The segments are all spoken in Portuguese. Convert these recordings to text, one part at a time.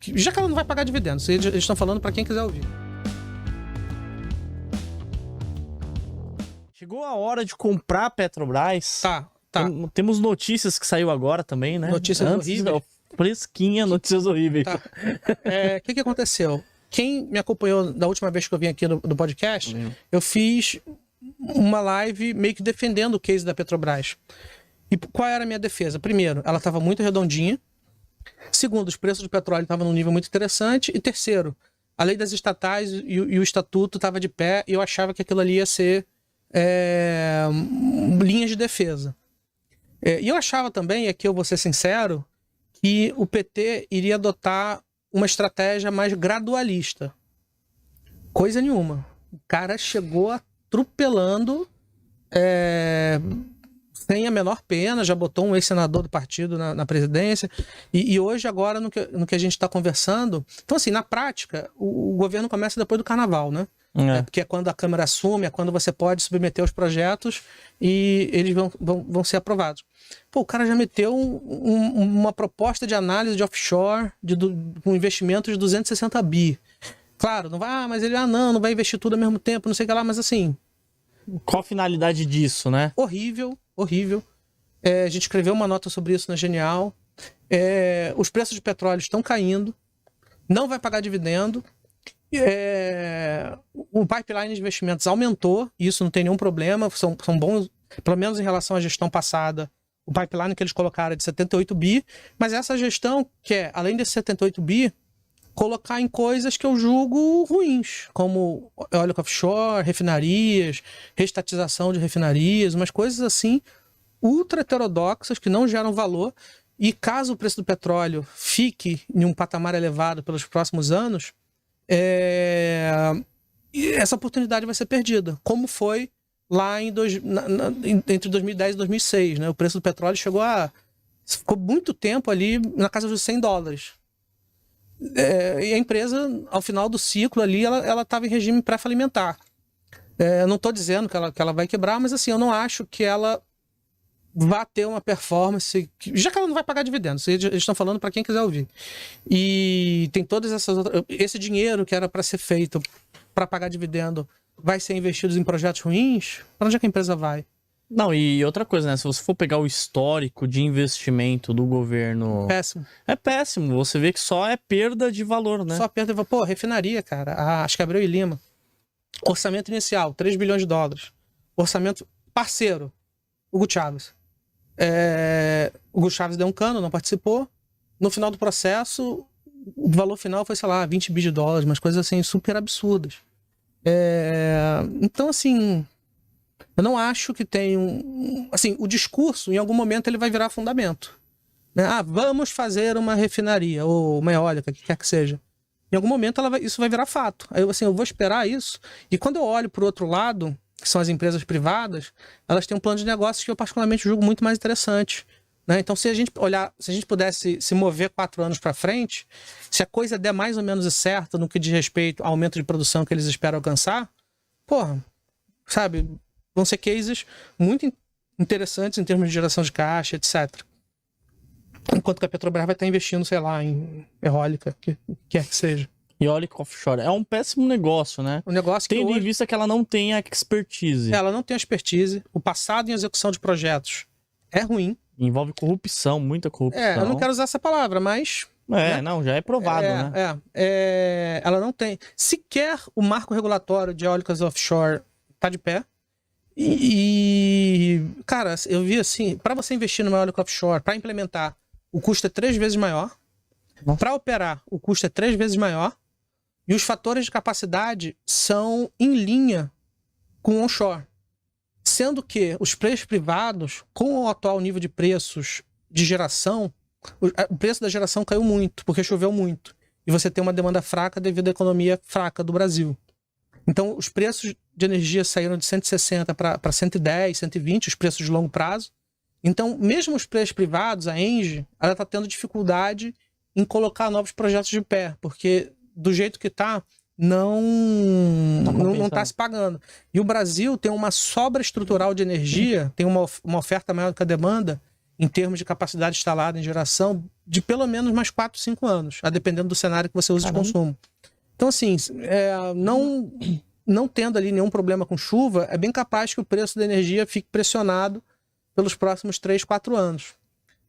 Já que ela não vai pagar dividendos, eles estão falando para quem quiser ouvir. Chegou a hora de comprar a Petrobras. Tá. Temos notícias que saiu agora também, né? Notícias horríveis. Fresquinha, notícias horríveis. Tá. O que aconteceu? Quem me acompanhou da última vez que eu vim aqui no podcast, eu fiz uma live meio que defendendo o case da Petrobras. E qual era a minha defesa? Primeiro, ela estava muito redondinha. Segundo, os preços do petróleo estavam num nível muito interessante. E terceiro, a lei das estatais e o estatuto estava de pé e eu achava que aquilo ali ia ser linhas de defesa. E eu achava também, aqui eu vou ser sincero, que o PT iria adotar uma estratégia mais gradualista. Coisa nenhuma. O cara chegou atropelando sem a menor pena, já botou um ex-senador do partido na presidência. E hoje, agora, no que a gente está conversando... Então, assim, na prática, o governo começa depois do carnaval, né? Porque é quando a Câmara assume, é quando você pode submeter os projetos e eles vão ser aprovados. Pô, o cara já meteu uma proposta de análise de offshore com investimento de 260 bi. Claro, não vai, mas ele não vai investir tudo ao mesmo tempo, não sei o que lá, mas assim... Qual a finalidade disso, né? Horrível. A gente escreveu uma nota sobre isso na Genial. Os preços de petróleo estão caindo, não vai pagar dividendo. O pipeline de investimentos aumentou, e isso não tem nenhum problema, são bons, pelo menos em relação à gestão passada. O pipeline que eles colocaram é de 78 bi, mas essa gestão quer, além desse 78 bi, colocar em coisas que eu julgo ruins, como eólica offshore, refinarias, restatização de refinarias, umas coisas assim ultra heterodoxas que não geram valor, e caso o preço do petróleo fique em um patamar elevado pelos próximos anos, essa oportunidade vai ser perdida, como foi lá entre 2010 e 2006, né? O preço do petróleo ficou muito tempo ali na casa dos $100. E a empresa, ao final do ciclo ali, ela estava em regime pré-falimentar. Eu não estou dizendo que ela vai quebrar, mas assim, eu não acho que ela vá ter uma performance, já que ela não vai pagar dividendos, eles estão falando para quem quiser ouvir. E tem todas essas outras... Esse dinheiro que era para ser feito para pagar dividendo vai ser investido em projetos ruins? Para onde é que a empresa vai? Não, e outra coisa, né? Se você for pegar o histórico de investimento do governo... Péssimo. É péssimo. Você vê que só é perda de valor, né? Só perda de valor. Pô, refinaria, cara. Acho que Abreu e Lima. Orçamento inicial, $3 bilhões. Orçamento parceiro, Hugo Chávez. O Hugo Chávez deu um cano, não participou. No final do processo, o valor final foi, sei lá, $20 bilhões, umas coisas assim super absurdas. Então, assim... Eu não acho que tem assim, o discurso, em algum momento, ele vai virar fundamento. Né? Vamos fazer uma refinaria, ou uma eólica, o que quer que seja. Em algum momento, isso vai virar fato. Aí, assim, eu vou esperar isso. E quando eu olho para o outro lado, que são as empresas privadas, elas têm um plano de negócios que eu particularmente julgo muito mais interessante. Né? Então, se a gente pudesse se mover 4 anos para frente, se a coisa der mais ou menos certa no que diz respeito ao aumento de produção que eles esperam alcançar, porra, sabe... Vão ser cases muito interessantes em termos de geração de caixa, etc. Enquanto que a Petrobras vai estar investindo, sei lá, em eólica, que quer que seja. Eólica offshore. É um péssimo negócio, né? Um negócio que tendo em vista que ela não tem a expertise. Ela não tem a expertise. O passado em execução de projetos é ruim. Envolve corrupção, muita corrupção. Eu não quero usar essa palavra, mas... Não, já é provado, né? Ela não tem... Sequer o marco regulatório de eólicas offshore está de pé. Cara, eu vi assim, para você investir numa eólica offshore, para implementar, o custo é 3 vezes maior. Para operar, o custo é 3 vezes maior. E os fatores de capacidade são em linha com o onshore. Sendo que os preços privados, com o atual nível de preços de geração, o preço da geração caiu muito, porque choveu muito. E você tem uma demanda fraca devido à economia fraca do Brasil. Então, os preços de energia saíram de 160 para 110, 120, os preços de longo prazo. Então, mesmo os preços privados, a Engie, ela está tendo dificuldade em colocar novos projetos de pé, porque do jeito que está, não está se pagando. E o Brasil tem uma sobra estrutural de energia, tem uma oferta maior do que a demanda, em termos de capacidade instalada em geração, de pelo menos mais 4, 5 anos, a dependendo do cenário que você usa de consumo. Então, assim, não tendo ali nenhum problema com chuva, é bem capaz que o preço da energia fique pressionado pelos próximos 3, 4 anos.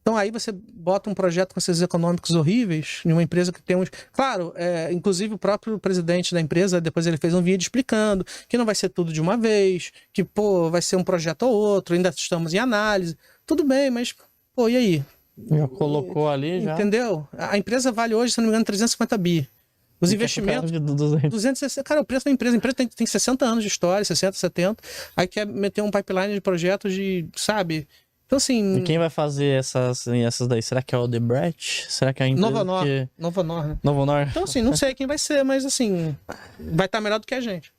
Então aí você bota um projeto com esses econômicos horríveis em uma empresa que tem uns... Claro, inclusive o próprio presidente da empresa, depois ele fez um vídeo explicando que não vai ser tudo de uma vez, que, vai ser um projeto ou outro, ainda estamos em análise. Tudo bem, mas, e aí? Já colocou ali, já. Entendeu? A empresa vale hoje, se não me engano, 350 bi. Os investimentos... 260. Cara, o preço da empresa... A empresa tem 60 anos de história, 60, 70. Aí quer meter um pipeline de projetos de, sabe... Então, assim... E quem vai fazer essas daí? Será que é o Odebrecht? Será que é a empresa Nova Nor, que... Nova Nor, né? Nova Nor? Então, assim, não sei quem vai ser, mas, assim, vai estar melhor do que a gente.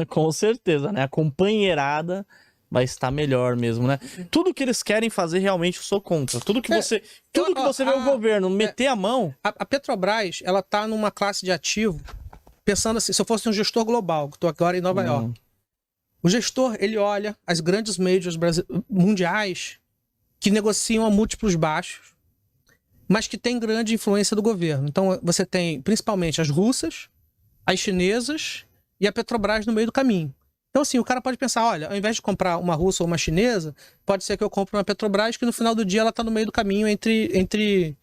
Com certeza, né? A companheirada vai estar melhor mesmo, né? Tudo que eles querem fazer, realmente, eu sou contra. Tudo que você vê o governo meter a mão... A Petrobras, ela tá numa classe de ativo, pensando assim, se eu fosse um gestor global, que estou agora em Nova York, o gestor, ele olha as grandes majors mundiais que negociam a múltiplos baixos, mas que têm grande influência do governo. Então, você tem principalmente as russas, as chinesas e a Petrobras no meio do caminho. Então, assim, o cara pode pensar, olha, ao invés de comprar uma russa ou uma chinesa, pode ser que eu compre uma Petrobras que no final do dia ela está no meio do caminho entre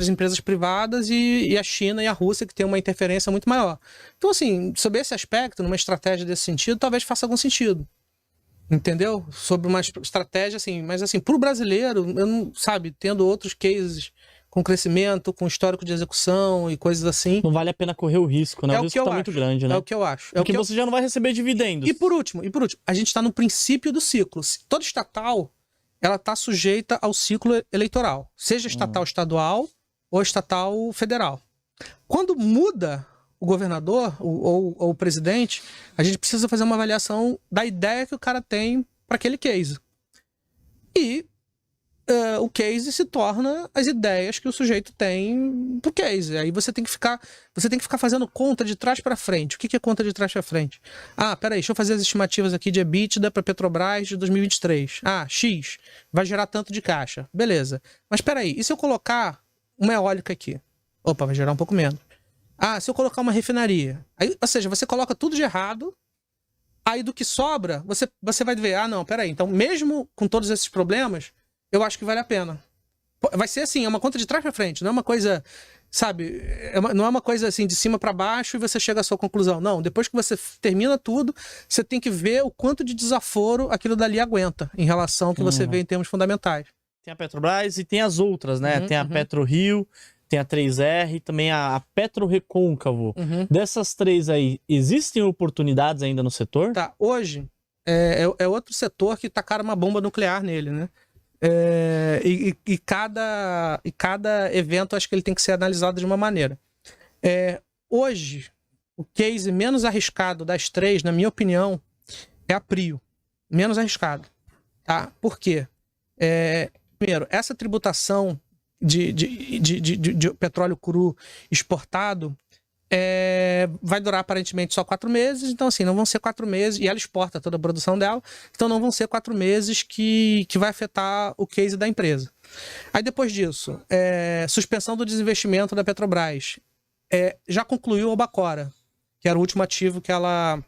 as empresas privadas e a China e a Rússia, que tem uma interferência muito maior. Então, assim, sobre esse aspecto, numa estratégia desse sentido, talvez faça algum sentido. Entendeu? Sobre uma estratégia, assim, mas assim, pro brasileiro, eu não, sabe, tendo outros cases com crescimento, com histórico de execução e coisas assim... Não vale a pena correr o risco, né? O risco tá muito grande, né? É o que eu acho. Porque você já não vai receber dividendos. E por último, a gente está no princípio do ciclo. Toda estatal, ela está sujeita ao ciclo eleitoral, seja estatal estadual ou estatal federal. Quando muda o governador ou o presidente, a gente precisa fazer uma avaliação da ideia que o cara tem para aquele case. E o case se torna as ideias que o sujeito tem pro case. Aí você tem que ficar fazendo conta de trás para frente. O que é conta de trás para frente? Peraí, deixa eu fazer as estimativas aqui de EBITDA para Petrobras de 2023. X vai gerar tanto de caixa. Beleza. Mas peraí, e se eu colocar uma eólica aqui? Opa, vai gerar um pouco menos. Se eu colocar uma refinaria? Aí, ou seja, você coloca tudo de errado, aí do que sobra, você vai ver, não, peraí, então mesmo com todos esses problemas, eu acho que vale a pena. Vai ser assim, é uma conta de trás pra frente, não é uma coisa, sabe, não é uma coisa assim de cima para baixo e você chega à sua conclusão. Não, depois que você termina tudo, você tem que ver o quanto de desaforo aquilo dali aguenta em relação ao que você vê em termos fundamentais. Tem a Petrobras e tem as outras, né? Tem a PetroRio, tem a 3R, também a PetroRecôncavo. Dessas três aí, existem oportunidades ainda no setor? Tá, hoje é outro setor que tacaram uma bomba nuclear nele, né? E cada evento, acho que ele tem que ser analisado de uma maneira. Hoje, o case menos arriscado das três, na minha opinião, é a Prio. Menos arriscado. Tá? Por quê? Primeiro, essa tributação de petróleo cru exportado vai durar aparentemente só 4 meses, então assim, não vão ser 4 meses, e ela exporta toda a produção dela, então não vão ser 4 meses que vai afetar o case da empresa. Aí depois disso, suspensão do desinvestimento da Petrobras. Já concluiu a Albacora, que era o último ativo que ela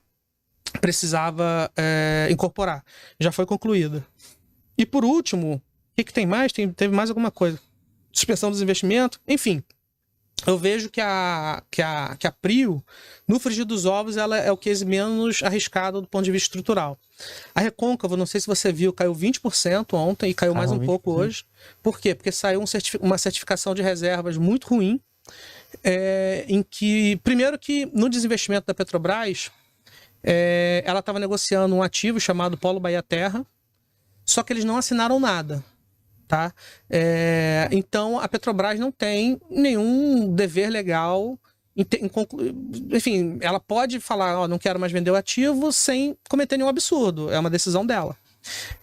precisava incorporar. Já foi concluída. E por último, o que tem mais? Teve mais alguma coisa. Suspensão dos investimentos, enfim. Eu vejo que a Prio, no frigir dos ovos, ela é o case menos arriscado do ponto de vista estrutural. A Recôncavo, não sei se você viu, caiu 20% ontem e caiu mais um pouco hoje. Por quê? Porque saiu uma certificação de reservas muito ruim, em que, primeiro que no desinvestimento da Petrobras, ela estava negociando um ativo chamado Polo Bahia Terra, só que eles não assinaram nada. Tá? Então a Petrobras não tem nenhum dever legal, enfim, ela pode falar, não quero mais vender o ativo sem cometer nenhum absurdo, é uma decisão dela.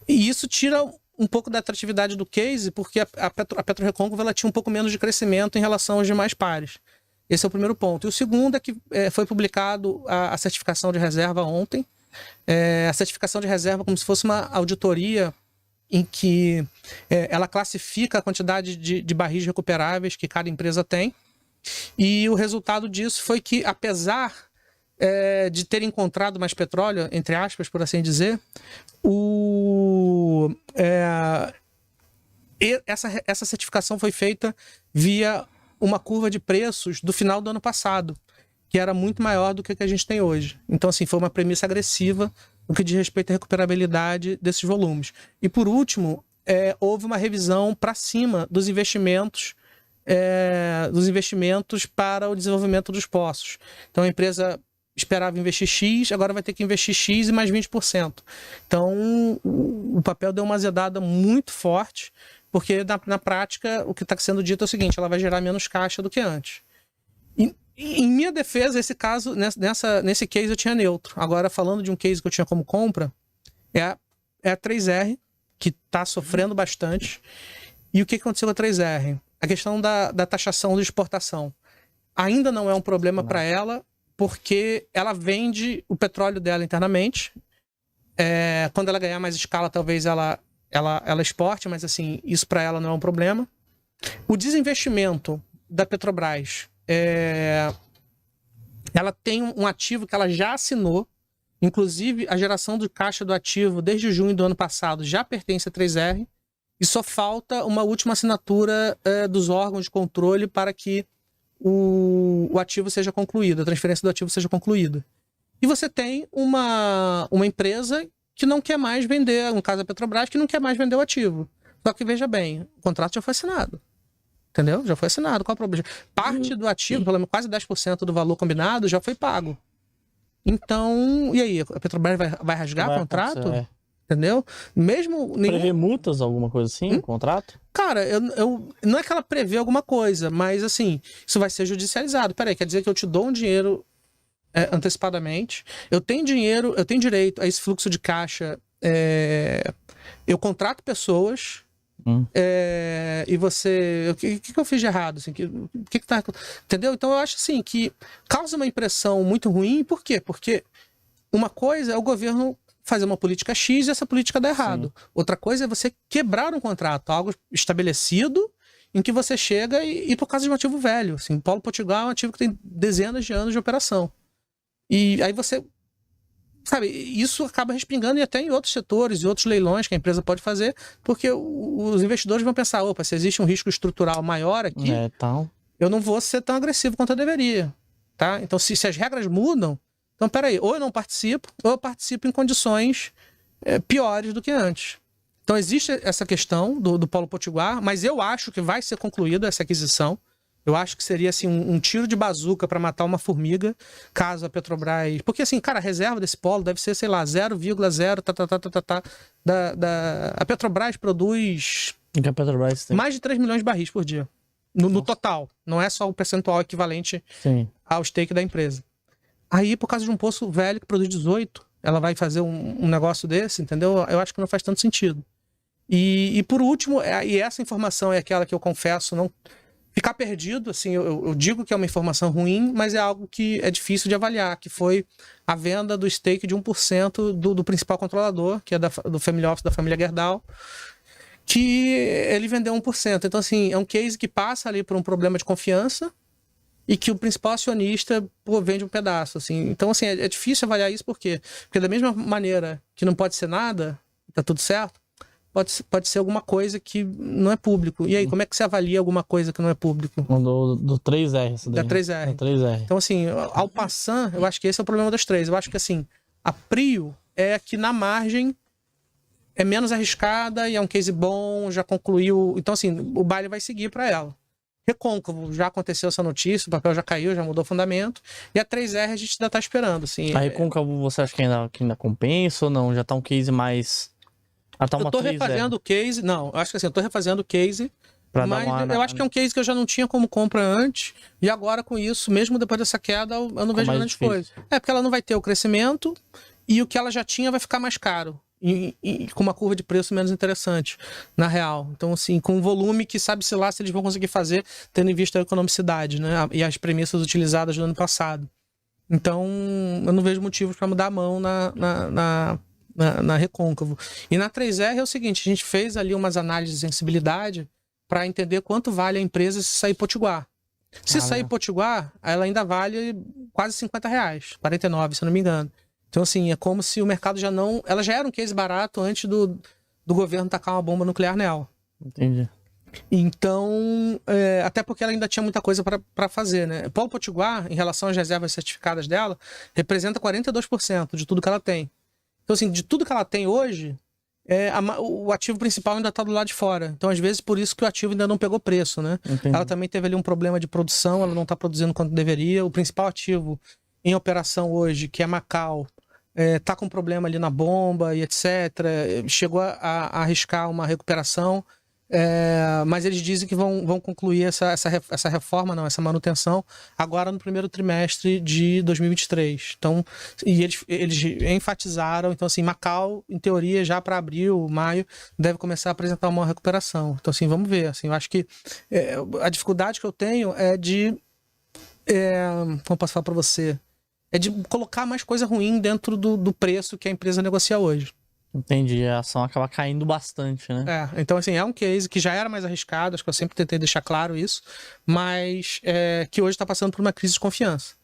E isso tira um pouco da atratividade do case, porque a PetroRecôncavo ela tinha um pouco menos de crescimento em relação aos demais pares. Esse é o primeiro ponto. E o segundo é que foi publicado a certificação de reserva ontem. A certificação de reserva como se fosse uma auditoria em que ela classifica a quantidade de barris recuperáveis que cada empresa tem. E o resultado disso foi que, apesar de ter encontrado mais petróleo, entre aspas, por assim dizer, essa certificação foi feita via uma curva de preços do final do ano passado, que era muito maior do que a gente tem hoje. Então, assim, foi uma premissa agressiva no que diz respeito à recuperabilidade desses volumes. E, por último, houve uma revisão para cima dos investimentos para o desenvolvimento dos poços. Então, a empresa esperava investir X, agora vai ter que investir X e mais 20%. Então, o papel deu uma azedada muito forte, porque na prática o que está sendo dito é o seguinte: ela vai gerar menos caixa do que antes. Em minha defesa, esse caso, nesse case eu tinha neutro. Agora, falando de um case que eu tinha como compra, é a 3R, que está sofrendo bastante. E o que aconteceu com a 3R? A questão da taxação de exportação ainda não é um problema para ela, porque ela vende o petróleo dela internamente. Quando ela ganhar mais escala, talvez ela exporte, mas assim, isso para ela não é um problema. O desinvestimento da Petrobras, ela tem um ativo que ela já assinou, inclusive a geração de caixa do ativo desde junho do ano passado já pertence a 3R, e só falta uma última assinatura dos órgãos de controle para que o ativo seja concluído, a transferência do ativo seja concluída. E você tem uma empresa que não quer mais vender, no caso da Petrobras, que não quer mais vender o ativo. Só que, veja bem, o contrato já foi assinado. Entendeu? Já foi assinado. Qual é o problema? Parte do ativo, pelo menos quase 10% do valor combinado, já foi pago. Então, e aí? A Petrobras vai rasgar o contrato? Entendeu? Mesmo... Prevê multas, alguma coisa assim, no contrato? Cara, não é que ela prevê alguma coisa, mas assim, isso vai ser judicializado. Peraí, quer dizer que eu te dou um dinheiro antecipadamente, eu tenho dinheiro, eu tenho direito a esse fluxo de caixa, eu contrato pessoas, e você... O que eu fiz de errado? Assim, que tá... Entendeu? Então eu acho assim que causa uma impressão muito ruim. Por quê? Porque uma coisa é o governo fazer uma política X e essa política dá errado. Sim. Outra coisa é você quebrar um contrato, algo estabelecido, em que você chega e por causa de um ativo velho. Assim, Polo Potiguar é um ativo que tem dezenas de anos de operação. E aí você... Sabe, isso acaba respingando até em outros setores e outros leilões que a empresa pode fazer, porque os investidores vão pensar, opa, se existe um risco estrutural maior aqui, eu não vou ser tão agressivo quanto eu deveria. Tá? Então, se as regras mudam, então, peraí, ou eu não participo, ou eu participo em condições piores do que antes. Então, existe essa questão do Polo Potiguar, mas eu acho que vai ser concluída essa aquisição. Eu acho que seria assim, um tiro de bazuca para matar uma formiga, caso a Petrobras... Porque, assim, cara, a reserva desse polo deve ser, sei lá, 0,0... A Petrobras produz mais de 3 milhões de barris por dia, no total. Não é só o percentual equivalente ao stake da empresa. Aí, por causa de um poço velho que produz 18, ela vai fazer um negócio desse, entendeu? Eu acho que não faz tanto sentido. E por último, e essa informação é aquela que eu confesso não ficar perdido, assim, eu digo que é uma informação ruim, mas é algo que é difícil de avaliar, que foi a venda do stake de 1% do principal controlador, que é do Family Office da família Gerdau, que ele vendeu 1%. Então, assim, é um case que passa ali por um problema de confiança, e que o principal acionista vende um pedaço, assim. Então, assim, é difícil avaliar isso, por quê? Porque da mesma maneira que não pode ser nada, tá tudo certo, pode ser alguma coisa que não é público. E aí, como é que você avalia alguma coisa que não é público? Do 3R, essa daí. Da 3R. Da 3R. Então, assim, ao passar, eu acho que esse é o problema das três. Eu acho que, assim, a Prio é que na margem é menos arriscada e é um case bom, já concluiu. Então, assim, o baile vai seguir para ela. Recôncavo, já aconteceu essa notícia, o papel já caiu, já mudou o fundamento. E a 3R a gente ainda tá esperando, assim. A Recôncavo, você acha que ainda compensa ou não? Já tá um case mais... Eu tô refazendo o case, não, eu acho que assim, eu tô refazendo o case, mas eu acho que é um case que eu já não tinha como compra antes, e agora com isso, mesmo depois dessa queda, eu não vejo grande coisa. Porque ela não vai ter o crescimento, e o que ela já tinha vai ficar mais caro. E com uma curva de preço menos interessante, na real. Então, assim, com um volume que sabe-se lá se eles vão conseguir fazer, tendo em vista a economicidade, né? E as premissas utilizadas no ano passado. Então, eu não vejo motivos para mudar a mão na Recôncavo. E na 3R é o seguinte, a gente fez ali umas análises de sensibilidade para entender quanto vale a empresa se sair Potiguar. Se sair Potiguar, ela ainda vale quase R$50, 49, se eu não me engano. Então, assim, é como se o mercado já não... Ela já era um case barato antes do governo tacar uma bomba nuclear nela. Entendi. Então, até porque ela ainda tinha muita coisa para fazer, né? Polo Potiguar, em relação às reservas certificadas dela, representa 42% de tudo que ela tem. Então, assim, de tudo que ela tem hoje, o ativo principal ainda está do lado de fora. Então, às vezes, por isso que o ativo ainda não pegou preço, né? Entendi. Ela também teve ali um problema de produção, ela não está produzindo quanto deveria. O principal ativo em operação hoje, que é Macau, tá com problema ali na bomba e etc. Chegou a arriscar uma recuperação, mas eles dizem que vão concluir essa reforma, não, essa manutenção, agora no primeiro trimestre de 2023. Então, e eles enfatizaram, então assim, Macau, em teoria, já para abril, maio, deve começar a apresentar uma recuperação. Então, assim, vamos ver. Assim, eu acho que a dificuldade que eu tenho é de... como posso falar para você? É de colocar mais coisa ruim dentro do preço que a empresa negocia hoje. Entendi, a ação acaba caindo bastante, né? Então assim, é um case que já era mais arriscado, acho que eu sempre tentei deixar claro isso, mas que hoje está passando por uma crise de confiança.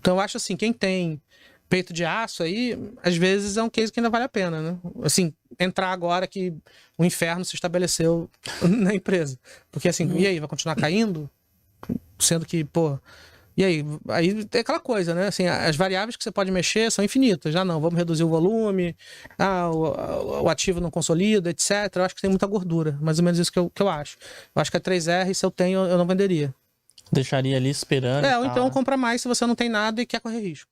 Então eu acho assim, quem tem peito de aço aí, às vezes é um case que ainda vale a pena, né? Assim, entrar agora que o inferno se estabeleceu na empresa. Porque assim, e aí, vai continuar caindo? Sendo que, pô... E aí é aquela coisa, né? Assim, as variáveis que você pode mexer são infinitas. Já não, vamos reduzir o volume, o ativo não consolida, etc. Eu acho que tem muita gordura. Mais ou menos isso que eu acho. Eu acho que a 3R, se eu tenho, eu não venderia. Deixaria ali esperando. Ou então compra mais se você não tem nada e quer correr risco.